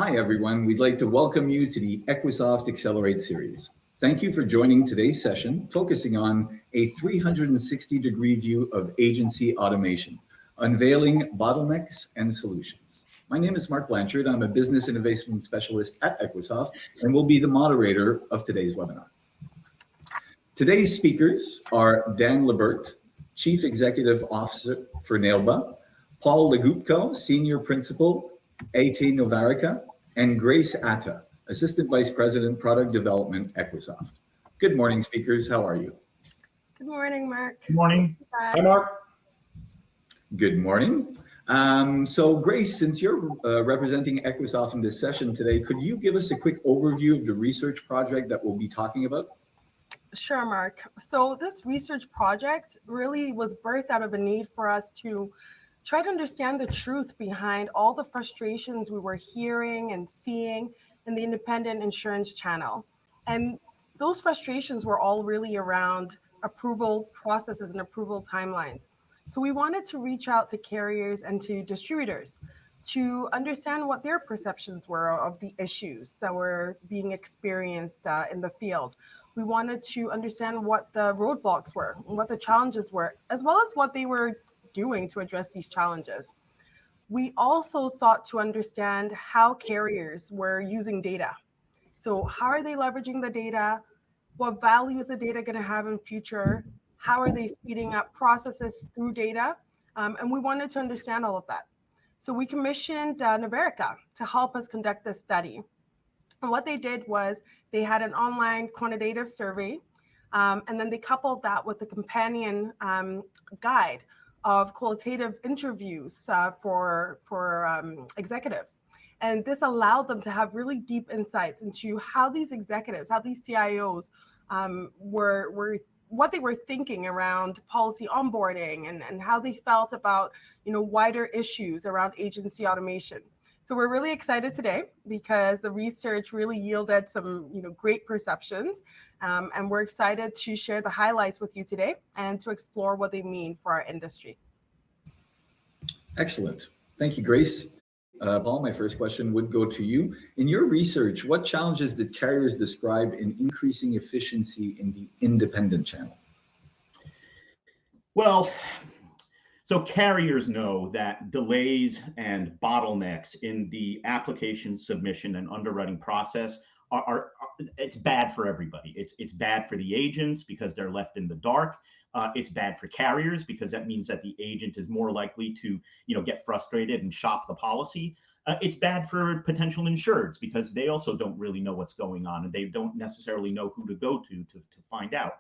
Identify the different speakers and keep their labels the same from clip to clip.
Speaker 1: Hi, everyone. We'd like to welcome you to the Equisoft Accelerate series. Thank you for joining today's session, focusing on a 360-degree view of agency automation, unveiling bottlenecks and solutions. My name is Mark Blanchard. I'm a business innovation specialist at Equisoft and will be the moderator of today's webinar. Today's speakers are Dan Lebert, Chief Executive Officer for NAILBA, Paul Legutko, Senior Principal, AT Novarica, and Grace Atta, Assistant Vice President, Product Development, Equisoft. Good morning, speakers. How are you?
Speaker 2: Good morning, Mark.
Speaker 3: Good morning.
Speaker 2: Hi,
Speaker 3: Mark.
Speaker 1: Good morning. So Grace, since you're representing Equisoft in this session today, could you give us a quick overview of the research project that we'll be talking about?
Speaker 2: Sure, Mark. So this research project really was birthed out of a need for us to try to understand the truth behind all the frustrations we were hearing and seeing in the independent insurance channel. And those frustrations were all really around approval processes and approval timelines. So we wanted to reach out to carriers and to distributors to understand what their perceptions were of the issues that were being experienced in the field. We wanted to understand what the roadblocks were, what the challenges were, as well as what they were doing to address these challenges. We also sought to understand how carriers were using data. So how are they leveraging the data? What value is the data going to have in future? How are they speeding up processes through data? And we wanted to understand all of that. So we commissioned Novarica to help us conduct this study. And what they did was they had an online quantitative survey, and then they coupled that with a companion guide of qualitative interviews for executives. And this allowed them to have really deep insights into how these executives, how these CIOs were what they were thinking around policy onboarding and how they felt about wider issues around agency automation. So we're really excited today because the research really yielded some great perceptions, and we're excited to share the highlights with you today and to explore what they mean for our industry.
Speaker 1: Excellent. Thank you, Grace. Paul, my first question would go to you. In your research, what challenges did carriers describe in increasing efficiency in the independent channel?
Speaker 3: Well, so carriers know that delays and bottlenecks in the application submission and underwriting process are it's bad for everybody. It's bad for the agents because they're left in the dark. It's bad for carriers because that means that the agent is more likely to get frustrated and shop the policy. It's bad for potential insureds because they also don't really know what's going on and they don't necessarily know who to go to find out.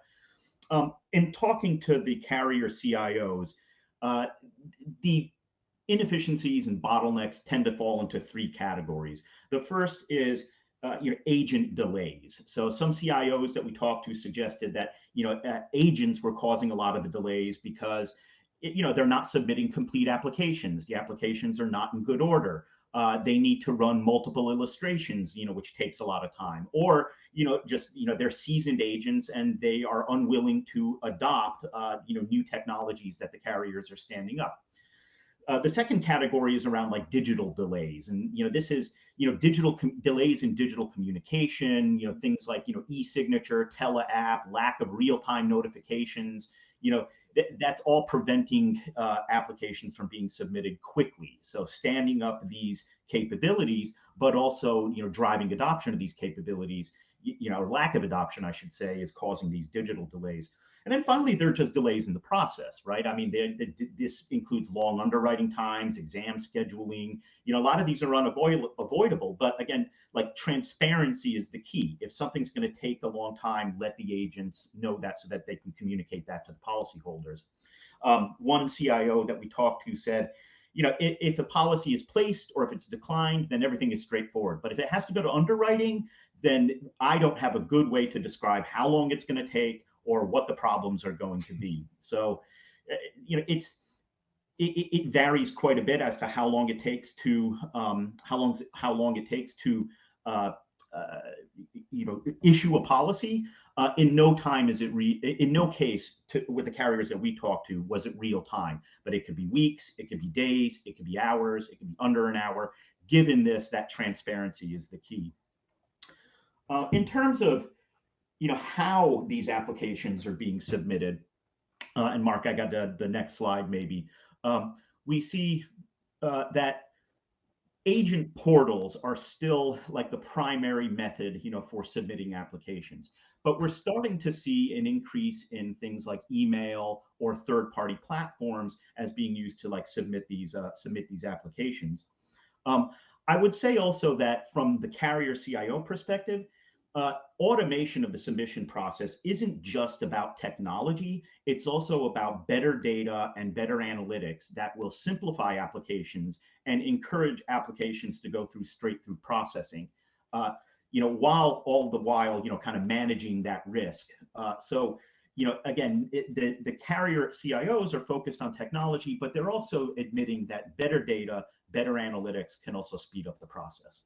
Speaker 3: In talking to the carrier CIOs, the inefficiencies and bottlenecks tend to fall into three categories. The first is agent delays. So some CIOs that we talked to suggested that agents were causing a lot of the delays because they're not submitting complete applications. The applications are not in good order. They need to run multiple illustrations, which takes a lot of time. Or they're seasoned agents and they are unwilling to adopt new technologies that the carriers are standing up. The second category is around like digital delays, and this is digital delays in digital communication. Things like e-signature, tele-app, lack of real-time notifications. That's all preventing applications from being submitted quickly. So standing up these capabilities, but also driving adoption of these capabilities, or lack of adoption, I should say, is causing these digital delays. And then finally, there are just delays in the process, right? I mean, this includes long underwriting times, exam scheduling. A lot of these are unavoidable, but again, like transparency is the key. If something's going to take a long time, let the agents know that so that they can communicate that to the policyholders. One CIO that we talked to said, if a policy is placed or if it's declined, then everything is straightforward. But if it has to go to underwriting, then I don't have a good way to describe how long it's going to take or what the problems are going to be. So, it varies quite a bit as to how long it takes to issue a policy. In no time is it in no case with the carriers that we talked to was it real time, but it could be weeks, it could be days, it could be hours, it could be under an hour. given this, that transparency is the key. In terms of how these applications are being submitted, and Mark, I got the next slide maybe. We see that agent portals are still like the primary method, for submitting applications. But we're starting to see an increase in things like email or third-party platforms as being used to submit these applications. I would say also that from the carrier CIO perspective, automation of the submission process isn't just about technology. It's also about better data and better analytics that will simplify applications and encourage applications to go straight through processing, while all the while, kind of managing that risk. So, again, the carrier CIOs are focused on technology, but they're also admitting that better data, better analytics can also speed up the process.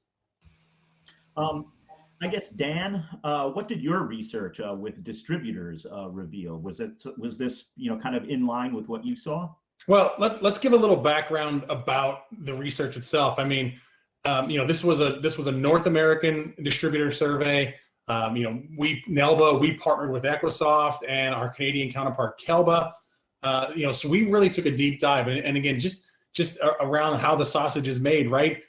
Speaker 3: I guess, Dan, what did your research with distributors reveal? Was this kind of in line with what you saw?
Speaker 4: Well, let's give a little background about the research itself. I mean, this was a North American distributor survey. NAILBA, we partnered with Equisoft and our Canadian counterpart KELBA. So we really took a deep dive, and again, just around how the sausage is made, right?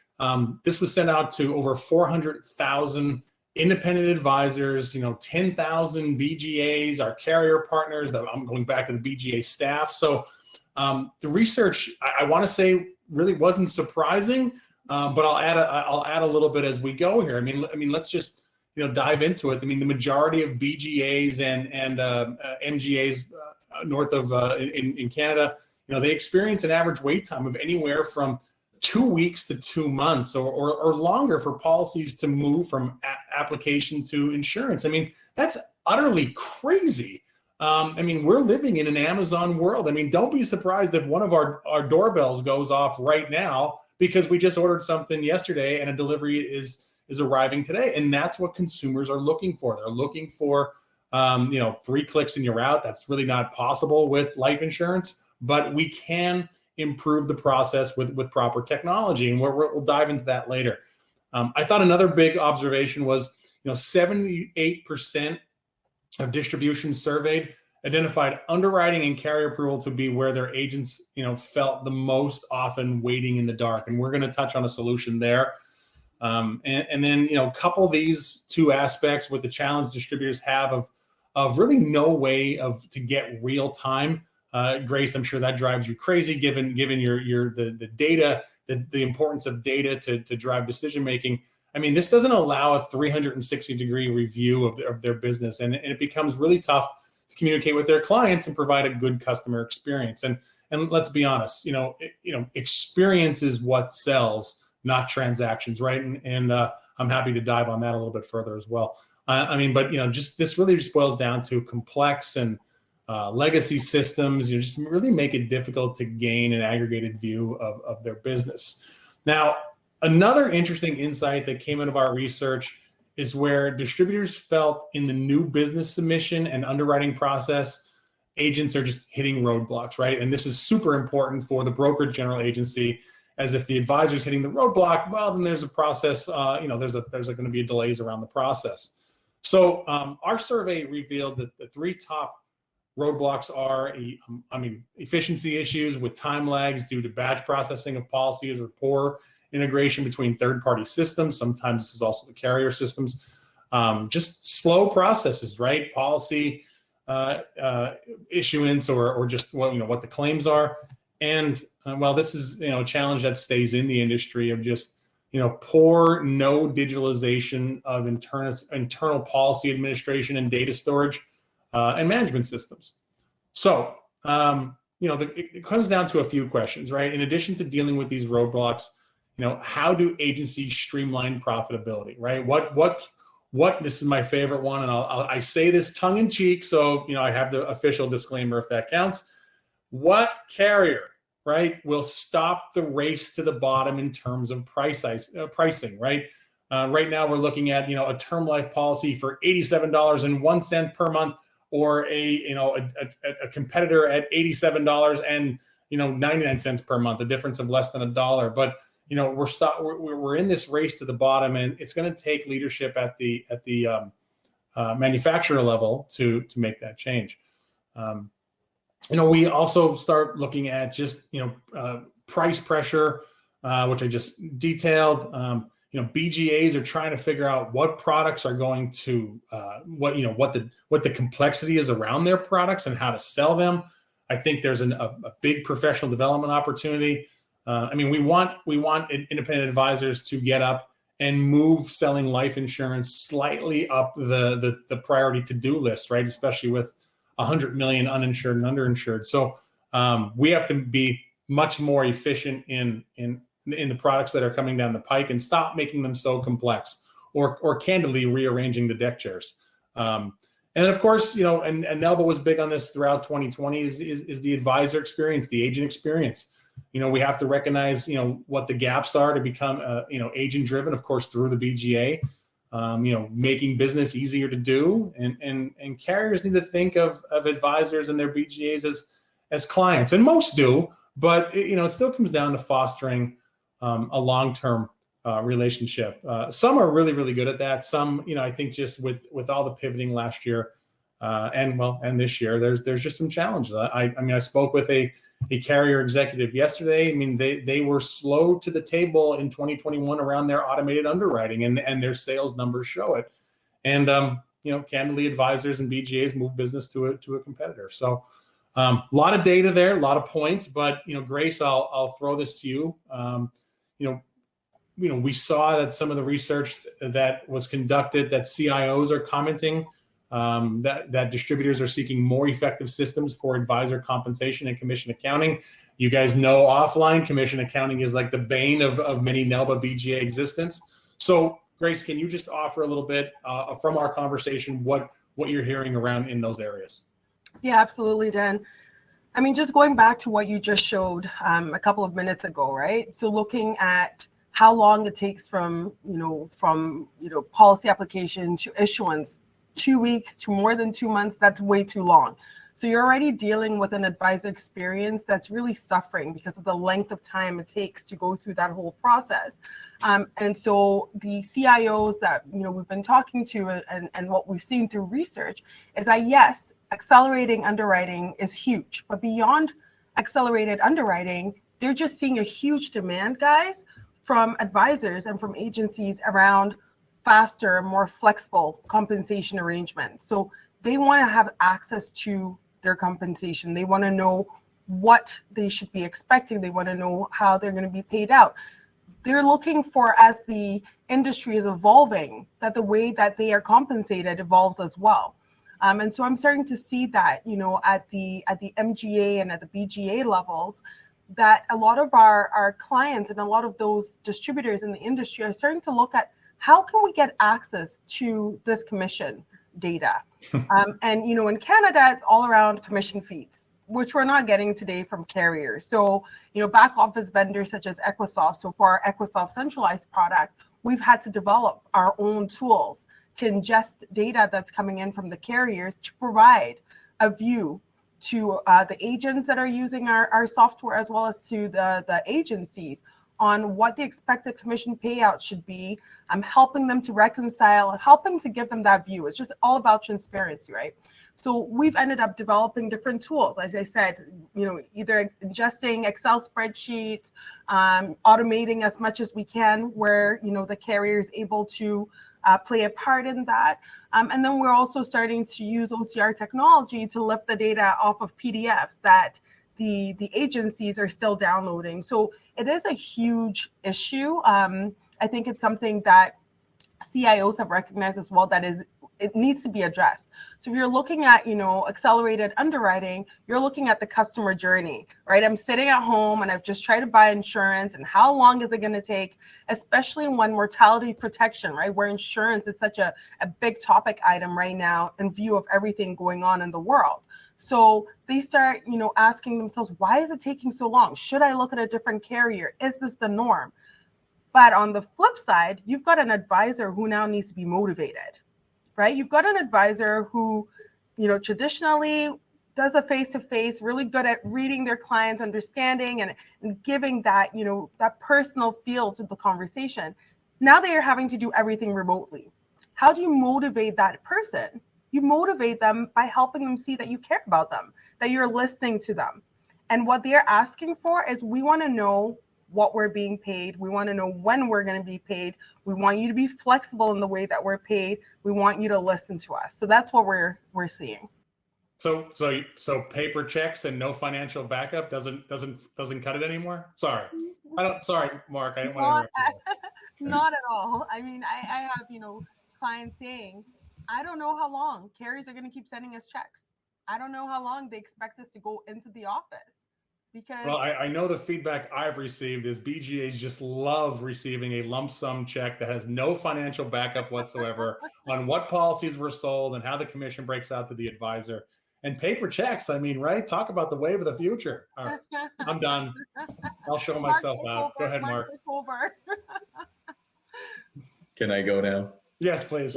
Speaker 4: This was sent out to over 400,000 independent advisors, 10,000 BGAs, our carrier partners. That I'm going back to the BGA staff. So the research, I want to say, really wasn't surprising, but I'll add a little bit as we go here. I mean, let's just dive into it. I mean, the majority of BGAs and MGAs north of in Canada, they experience an average wait time of anywhere from 2 weeks to 2 months or longer for policies to move from application to insurance. I mean, that's utterly crazy. I mean, we're living in an Amazon world. I mean, don't be surprised if one of our doorbells goes off right now because we just ordered something yesterday and a delivery is arriving today. And that's what consumers are looking for. They're looking for, 3 clicks and you're out. That's really not possible with life insurance, but we can improve the process with proper technology. And we'll dive into that later. I thought another big observation was, 78% of distributions surveyed identified underwriting and carrier approval to be where their agents, felt the most often waiting in the dark. And we're going to touch on a solution there. And then, couple these two aspects with the challenge distributors have of really no way to get real time. Grace, I'm sure that drives you crazy, given the data, the importance of data to drive decision making. I mean, this doesn't allow a 360-degree review of their business, and it becomes really tough to communicate with their clients and provide a good customer experience. And let's be honest, experience is what sells, not transactions, right? And I'm happy to dive on that a little bit further as well. But this really just boils down to complex and legacy systems. Just really make it difficult to gain an aggregated view of their business. Now, another interesting insight that came out of our research is where distributors felt in the new business submission and underwriting process, agents are just hitting roadblocks, right? And this is super important for the brokerage general agency, as if the advisor is hitting the roadblock, well, then there's a process, there's going to be delays around the process. So our survey revealed that the 3 top roadblocks are, efficiency issues with time lags due to batch processing of policies or poor integration between third-party systems. Sometimes this is also the carrier systems. Just slow processes, right? Policy issuance or just what the claims are. And this is a challenge that stays in the industry of just poor, no digitalization of internal policy administration and data storage and management systems. So it comes down to a few questions, right? In addition to dealing with these roadblocks, how do agencies streamline profitability, right? What this is my favorite one, and I say this tongue in cheek, so I have the official disclaimer if that counts. What carrier, right, will stop the race to the bottom in terms of pricing, right? Right now we're looking at a term life policy for $87.01 per month, or a competitor at $87 and 99 cents per month, a difference of less than $1. But we're in this race to the bottom, and it's going to take leadership at the manufacturer level to make that change. We also start looking at just price pressure, which I just detailed. BGAs are trying to figure out what products are going to what the complexity is around their products and how to sell them. I think there's a big professional development opportunity. We want independent advisors to get up and move selling life insurance slightly up the priority to-do list, right? Especially with 100 million uninsured and underinsured. So we have to be much more efficient in the products that are coming down the pike and stop making them so complex or candidly rearranging the deck chairs. And of course, and NAILBA was big on this throughout 2020 is the advisor experience, the agent experience. We have to recognize, what the gaps are to become, agent driven, of course, through the BGA, making business easier to do. And carriers need to think of advisors and their BGAs as clients, and most do, but it still comes down to fostering a long-term relationship. Some are really, really good at that. Some, I think just with all the pivoting last year and this year, there's just some challenges. I spoke with a carrier executive yesterday. They were slow to the table in 2021 around their automated underwriting, and their sales numbers show it. And candidly, advisors and BGAs move business to a competitor. So a lot of data there, a lot of points. But Grace, I'll throw this to you. We saw that some of the research that was conducted, that CIOs are commenting that distributors are seeking more effective systems for advisor compensation and commission accounting. You guys know offline commission accounting is like the bane of many NAILBA BGA existence. So Grace, can you just offer a little bit from our conversation what you're hearing around in those areas?
Speaker 2: Yeah, absolutely, Dan. Just going back to what you just showed a couple of minutes ago, right? So looking at how long it takes from policy application to issuance, 2 weeks to more than 2 months, that's way too long. So you're already dealing with an advisor experience that's really suffering because of the length of time it takes to go through that whole process. And so the CIOs that we've been talking to and what we've seen through research is that yes, accelerating underwriting is huge, but beyond accelerated underwriting, they're just seeing a huge demand, guys, from advisors and from agencies around faster, more flexible compensation arrangements. So they want to have access to their compensation. They want to know what they should be expecting. They want to know how they're going to be paid out. They're looking for, as the industry is evolving, that the way that they are compensated evolves as well. And so I'm starting to see that, at the MGA and at the BGA levels, that a lot of our clients and a lot of those distributors in the industry are starting to look at how can we get access to this commission data? And, in Canada, it's all around commission fees, which we're not getting today from carriers. So, back office vendors such as Equisoft. So for our Equisoft centralized product, we've had to develop our own tools to ingest data that's coming in from the carriers to provide a view to the agents that are using our software, as well as to the agencies, on what the expected commission payout should be. I'm helping them to reconcile, helping to give them that view. It's just all about transparency, right? So we've ended up developing different tools, as I said, either ingesting Excel spreadsheets, automating as much as we can, where the carrier is able to play a part in that. And then we're also starting to use OCR technology to lift the data off of PDFs that the agencies are still downloading. So it is a huge issue. I think it's something that CIOs have recognized as well, it needs to be addressed. So if you're looking at, accelerated underwriting, you're looking at the customer journey, right? I'm sitting at home and I've just tried to buy insurance, and how long is it going to take, especially when mortality protection, right? Where insurance is such a big topic item right now in view of everything going on in the world. So they start, asking themselves, why is it taking so long? Should I look at a different carrier? Is this the norm? But on the flip side, you've got an advisor who now needs to be motivated, right? You've got an advisor who, traditionally does a face-to-face, really good at reading their clients, understanding and giving that, that personal feel to the conversation. Now they are having to do everything remotely. How do you motivate that person? You motivate them by helping them see that you care about them, that you're listening to them. And what they're asking for is, we want to know what we're being paid. We want to know when we're going to be paid. We want you to be flexible in the way that we're paid. We want you to listen to us. So that's what we're seeing.
Speaker 4: So paper checks and no financial backup doesn't cut it anymore? Sorry, Mark, I didn't want to interrupt you.
Speaker 2: Not at all. I mean, I have, clients saying, I don't know how long carriers are going to keep sending us checks. I don't know how long they expect us to go into the office. Because,
Speaker 4: well, I know the feedback I've received is BGAs just love receiving a lump sum check that has no financial backup whatsoever on what policies were sold and how the commission breaks out to the advisor. And paper checks, I mean, right? Talk about the wave of the future. All right, I'm done. I'll show myself out. Go ahead, Mark.
Speaker 1: Can I go now?
Speaker 4: Yes, please.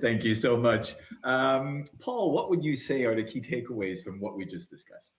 Speaker 1: Thank you so much. Paul, what would you say are the key takeaways from what we just discussed?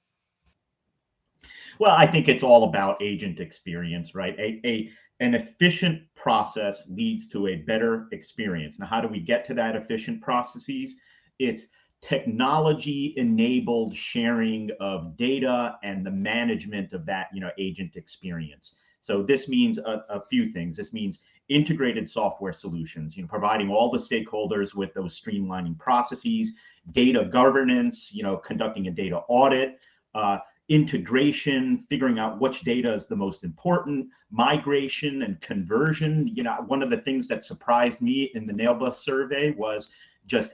Speaker 3: Well, I think it's all about agent experience, right? An efficient process leads to a better experience. Now, how do we get to that efficient processes? It's technology-enabled sharing of data and the management of that, agent experience. So this means a few things. This means integrated software solutions, providing all the stakeholders with those streamlining processes, data governance, conducting a data audit, integration, figuring out which data is the most important, migration and conversion. One of the things that surprised me in the NAILBA survey was just,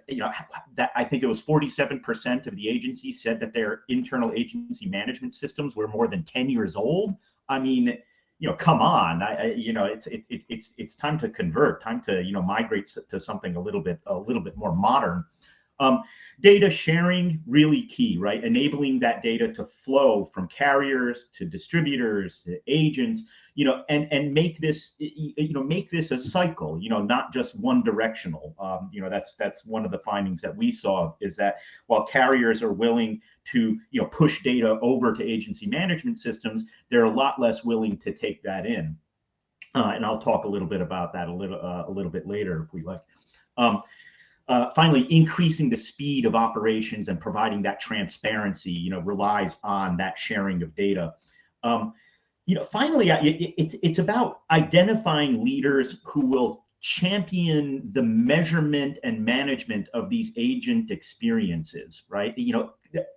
Speaker 3: that I think it was 47% of the agencies said that their internal agency management systems were more than 10 years old. I mean, come on, it's time to convert, time to, migrate to something a little bit more modern. Data sharing, really key, right? Enabling that data to flow from carriers to distributors to agents, and make this, make this a cycle, not just one directional. That's one of the findings that we saw, is that while carriers are willing to, push data over to agency management systems, they're a lot less willing to take that in. And I'll talk a little bit about that a little bit later if we like. Finally, increasing the speed of operations and providing that transparency, relies on that sharing of data. Finally, it's about identifying leaders who will champion the measurement and management of these agent experiences, right?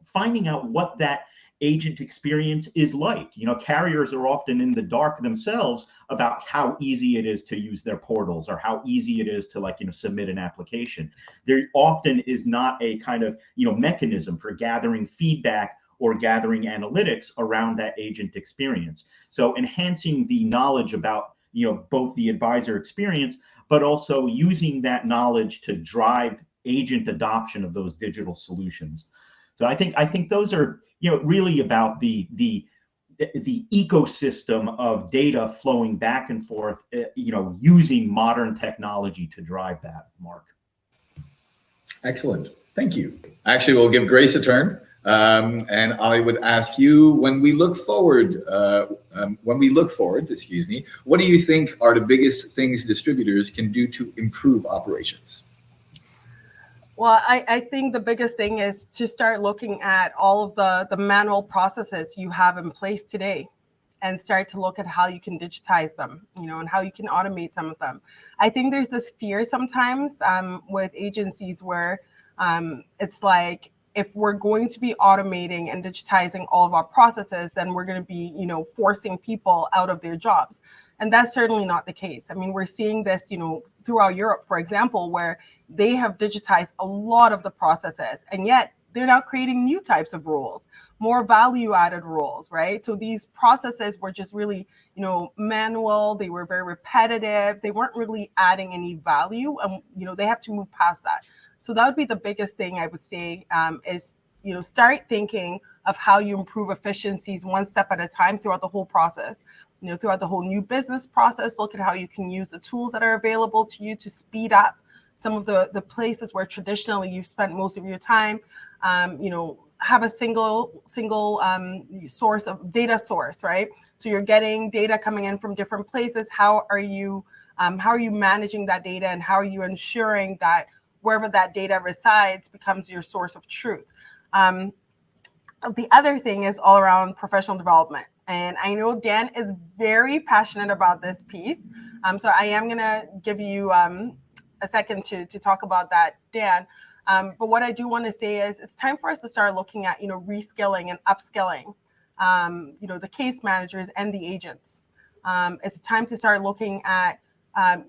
Speaker 3: Finding out what that agent experience is like. Carriers are often in the dark themselves about how easy it is to use their portals or how easy it is to submit an application. There often is not a kind of, mechanism for gathering feedback or gathering analytics around that agent experience. So enhancing the knowledge about, both the advisor experience, but also using that knowledge to drive agent adoption of those digital solutions. So I think those are, really about the ecosystem of data flowing back and forth, using modern technology to drive that, Mark.
Speaker 1: Excellent. Thank you. Actually, we'll give Grace a turn. And I would ask you, when we look forward, what do you think are the biggest things distributors can do to improve operations?
Speaker 2: Well, I think the biggest thing is to start looking at all of the manual processes you have in place today and start to look at how you can digitize them, and how you can automate some of them. I think there's this fear sometimes with agencies where it's like, if we're going to be automating and digitizing all of our processes, then we're going to be, forcing people out of their jobs. And that's certainly not the case. I mean, we're seeing this, throughout Europe, for example, where they have digitized a lot of the processes, and yet they're now creating new types of roles, more value-added roles, right? So these processes were just really, manual. They were very repetitive. They weren't really adding any value, and they have to move past that. So that would be the biggest thing I would say, is start thinking of how you improve efficiencies one step at a time throughout the whole process. Throughout the whole new business process, look at how you can use the tools that are available to you to speed up some of the places where traditionally you've spent most of your time, have a single source of data source, right? So you're getting data coming in from different places. How are you managing that data, and how are you ensuring that wherever that data resides becomes your source of truth? The other thing is all around professional development. And I know Dan is very passionate about this piece. So I am going to give you a second to talk about that, Dan. But what I do want to say is it's time for us to start looking at, reskilling and upskilling, the case managers and the agents. It's time to start looking at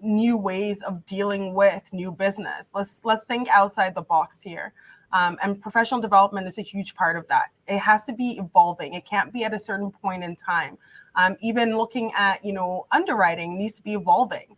Speaker 2: new ways of dealing with new business. Let's think outside the box here. And professional development is a huge part of that. It has to be evolving. It can't be at a certain point in time. Even looking at, underwriting needs to be evolving.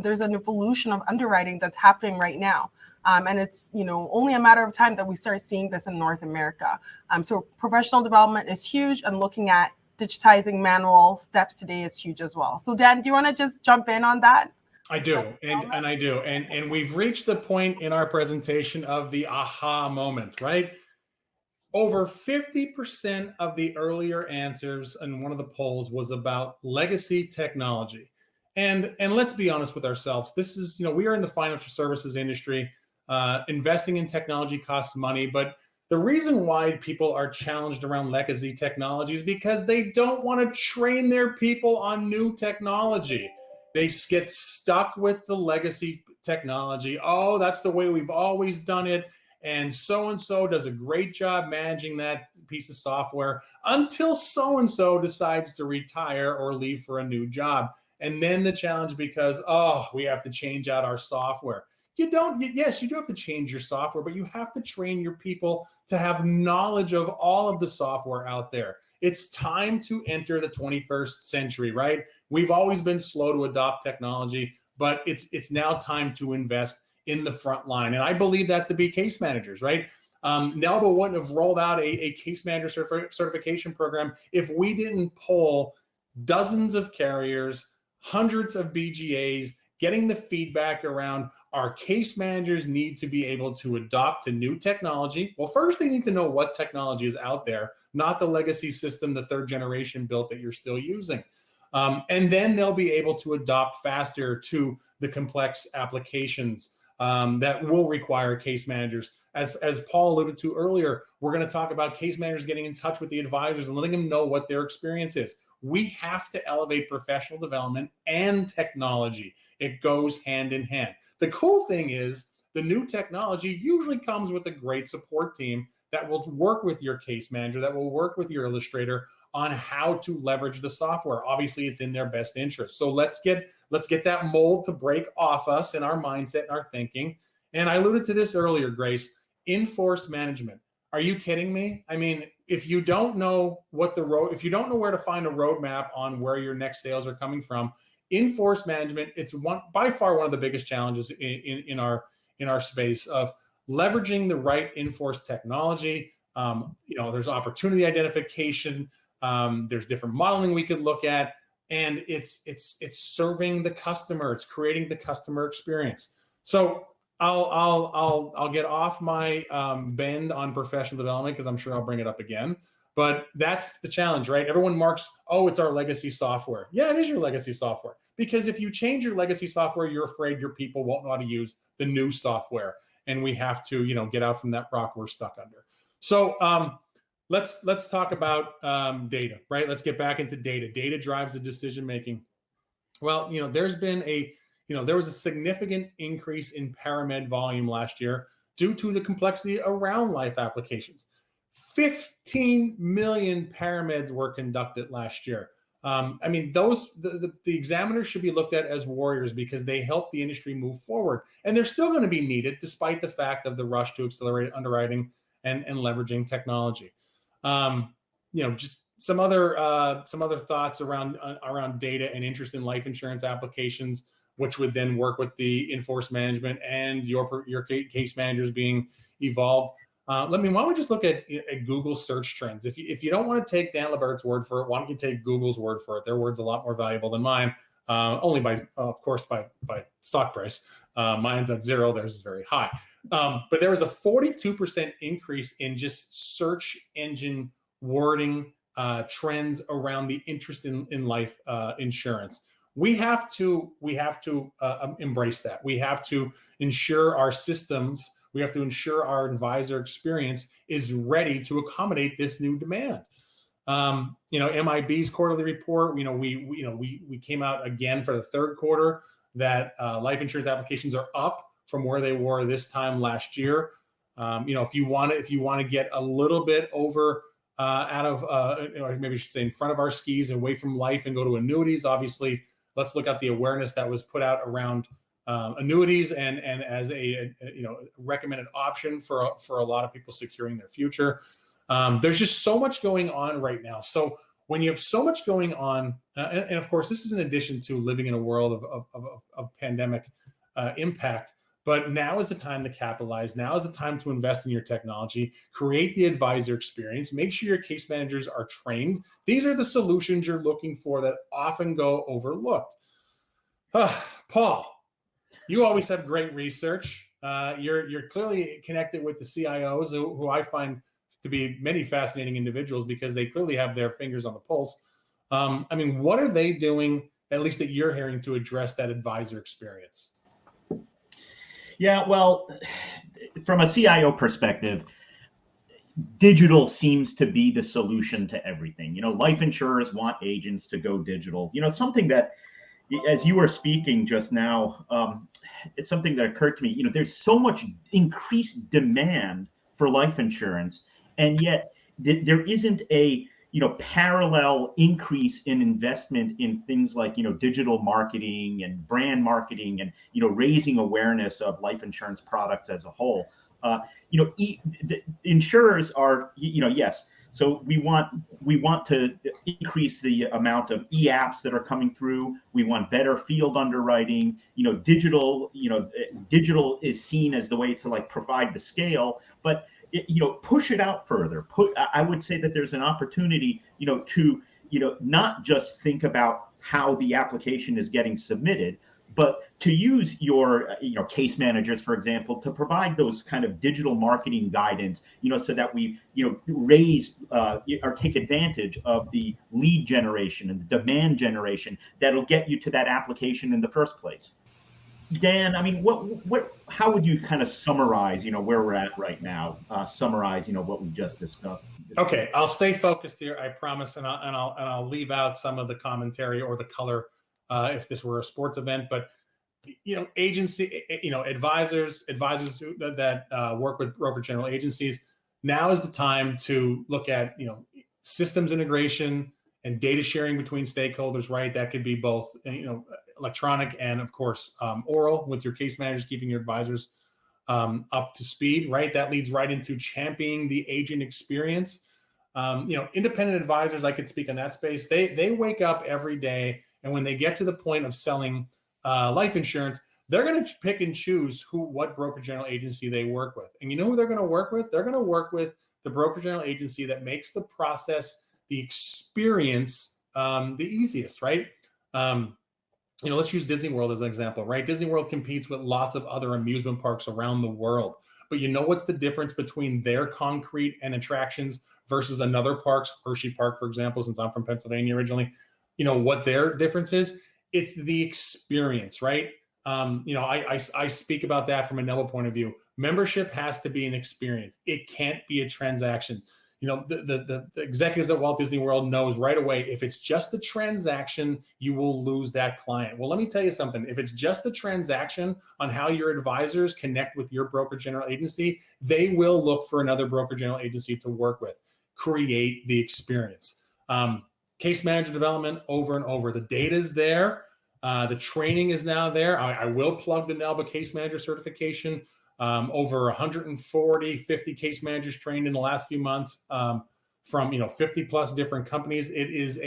Speaker 2: There's an evolution of underwriting that's happening right now. And it's, only a matter of time that we start seeing this in North America. So professional development is huge, and looking at digitizing manual steps today is huge as well. So Dan, do you want to just jump in on that?
Speaker 4: I do, and I do. And we've reached the point in our presentation of the aha moment, right? Over 50% of the earlier answers in one of the polls was about legacy technology. And let's be honest with ourselves. This is, we are in the financial services industry. Investing in technology costs money, but the reason why people are challenged around legacy technology is because they don't want to train their people on new technology. They get stuck with the legacy technology. Oh, that's the way we've always done it. And so does a great job managing that piece of software until so-and-so decides to retire or leave for a new job. And then the challenge because, we have to change out our software. Yes, you do have to change your software, but you have to train your people to have knowledge of all of the software out there. It's time to enter the 21st century, right? We've always been slow to adopt technology, but it's now time to invest in the front line. And I believe that to be case managers, right? NAILBA wouldn't have rolled out a case manager certification program if we didn't poll dozens of carriers, hundreds of BGAs, getting the feedback around our case managers need to be able to adopt to new technology. Well, first they need to know what technology is out there, not the legacy system, the third generation built that you're still using. And then they'll be able to adopt faster to the complex applications that will require case managers. As Paul alluded to earlier, we're going to talk about case managers getting in touch with the advisors and letting them know what their experience is. We have to elevate professional development and technology. It goes hand in hand. The cool thing is the new technology usually comes with a great support team that will work with your case manager, that will work with your illustrator on how to leverage the software. Obviously, it's in their best interest. So let's get that mold to break off us in our mindset and our thinking. And I alluded to this earlier, Grace, in-force management. Are you kidding me? I mean, if you don't know if you don't know where to find a roadmap on where your next sales are coming from, in-force management, it's by far one of the biggest challenges in our space of leveraging the right in-force technology. There's opportunity identification. There's different modeling we could look at, and it's serving the customer. It's creating the customer experience. So I'll get off my bend on professional development because I'm sure I'll bring it up again. But that's the challenge, right? Everyone marks, it's our legacy software. Yeah, it is your legacy software. Because if you change your legacy software, you're afraid your people won't know how to use the new software. And we have to, get out from that rock we're stuck under. So let's talk about data, right? Let's get back into data. Data drives the decision making. Well, there was a significant increase in paramed volume last year due to the complexity around life applications. 15 million parameds were conducted last year. The examiners should be looked at as warriors because they help the industry move forward. And they're still going to be needed despite the fact of the rush to accelerate underwriting and leveraging technology. Just some other thoughts around data and interest in life insurance applications, which would then work with the in-force management and your case managers being evolved. Why don't we just look at Google search trends? If you don't want to take Dan Labert's word for it, why don't you take Google's word for it? Their word's a lot more valuable than mine, only by stock price. Mine's at 0. Theirs is very high. But there was a 42% increase in just search engine wording trends around the interest in life insurance. We have to embrace that. We have to ensure our systems. We have to ensure our advisor experience is ready to accommodate this new demand. MIB's quarterly report. We came out again for the third quarter that life insurance applications are up from where they were this time last year. If you want to get a little bit over out of, maybe I should say in front of our skis, away from life and go to annuities. Obviously, let's look at the awareness that was put out around annuities and as a recommended option for a lot of people securing their future. There's just so much going on right now. So when you have so much going on, and of course, this is in addition to living in a world of pandemic impact, but now is the time to capitalize. Now is the time to invest in your technology, create the advisor experience, make sure your case managers are trained. These are the solutions you're looking for that often go overlooked. Paul, you always have great research. You're clearly connected with the CIOs, who I find to be many fascinating individuals because they clearly have their fingers on the pulse. What are they doing, at least that you're hearing, to address that advisor experience?
Speaker 3: Yeah, well, from a CIO perspective, digital seems to be the solution to everything. Life insurers want agents to go digital. Something that, as you were speaking just now, it's something that occurred to me. There's so much increased demand for life insurance, and yet there isn't a parallel increase in investment in things like digital marketing and brand marketing and raising awareness of life insurance products as a whole. The insurers are yes. So we want to increase the amount of e-apps that are coming through. We want better field underwriting. Digital is seen as the way to provide the scale, but push it out further. I would say that there's an opportunity, to not just think about how the application is getting submitted, but to use your case managers, for example, to provide those kind of digital marketing guidance, so that we raise or take advantage of the lead generation and the demand generation that'll get you to that application in the first place. Dan, how would you kind of summarize, where we're at right now? Summarize, what we just discussed.
Speaker 4: Okay, I'll stay focused here, I promise, and I'll leave out some of the commentary or the color if this were a sports event. But agency, advisors that work with broker general agencies. Now is the time to look at systems integration and data sharing between stakeholders. Right, that could be both electronic and of course oral, with your case managers keeping your advisors up to speed. Right, that leads right into championing the agent experience. Independent advisors, I could speak on that space. They wake up every day, and when they get to the point of selling life insurance, they're going to pick and choose what broker general agency they work with. And who they're going to work with? They're going to work with the broker general agency that makes the process, the experience, the easiest. Right. Let's use Disney World as an example, right? Disney World competes with lots of other amusement parks around the world. But what's the difference between their concrete and attractions versus another park's, Hershey Park, for example, since I'm from Pennsylvania originally? What their difference is? It's the experience, right? I speak about that from a NAILBA point of view. Membership has to be an experience. It can't be a transaction. The executives at Walt Disney World knows right away, if it's just a transaction, you will lose that client. Well, let me tell you something. If it's just a transaction on how your advisors connect with your broker general agency, they will look for another broker general agency to work with. Create the experience. Case manager development over and over. The data is there. The training is now there. I will plug the NAILBA case manager certification. Over 50 case managers trained in the last few months from 50 plus different companies. It is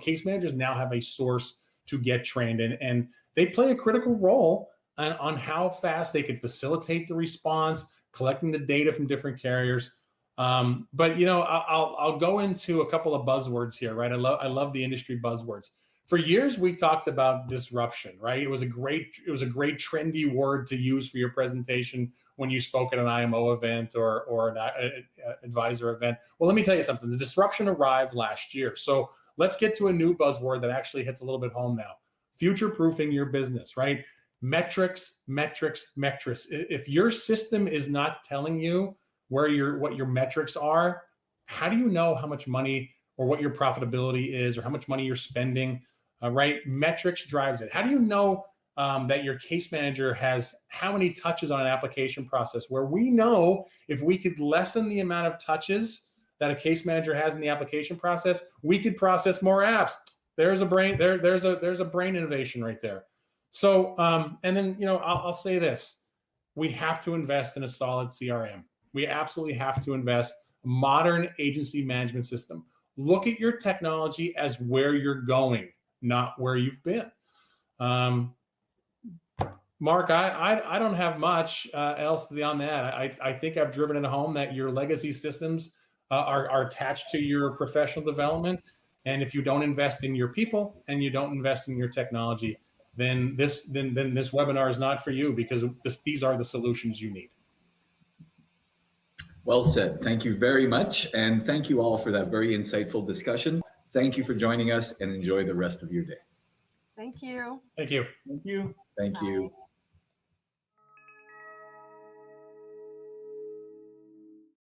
Speaker 4: case managers now have a source to get trained in, and they play a critical role on how fast they could facilitate the response, collecting the data from different carriers. But I'll go into a couple of buzzwords here, right? I love the industry buzzwords. For years, we talked about disruption, right? It was a great trendy word to use for your presentation when you spoke at an IMO event or an advisor event. Well, let me tell you something. The disruption arrived last year. So let's get to a new buzzword that actually hits a little bit home now. Future-proofing your business, right? Metrics, metrics, metrics. If your system is not telling you what your metrics are, how do you know how much money or what your profitability is or how much money you're spending? Right? Metrics drives it. How do you know that your case manager has how many touches on an application process, where we know if we could lessen the amount of touches that a case manager has in the application process, we could process more apps. There's a brain, there's a brain innovation right there. So, and then, I'll say this, we have to invest in a solid CRM. We absolutely have to invest in a modern agency management system. Look at your technology as where you're going, not where you've been. Mark, I don't have much else beyond that. I think I've driven it home that your legacy systems are attached to your professional development. And if you don't invest in your people and you don't invest in your technology, then this webinar is not for you, because these are the solutions you need.
Speaker 1: Well said. Thank you very much. And thank you all for that very insightful discussion. Thank you for joining us, and enjoy the rest of your day.
Speaker 2: Thank you.
Speaker 4: Thank you.
Speaker 3: Thank you.
Speaker 1: Thank you.
Speaker 2: Bye.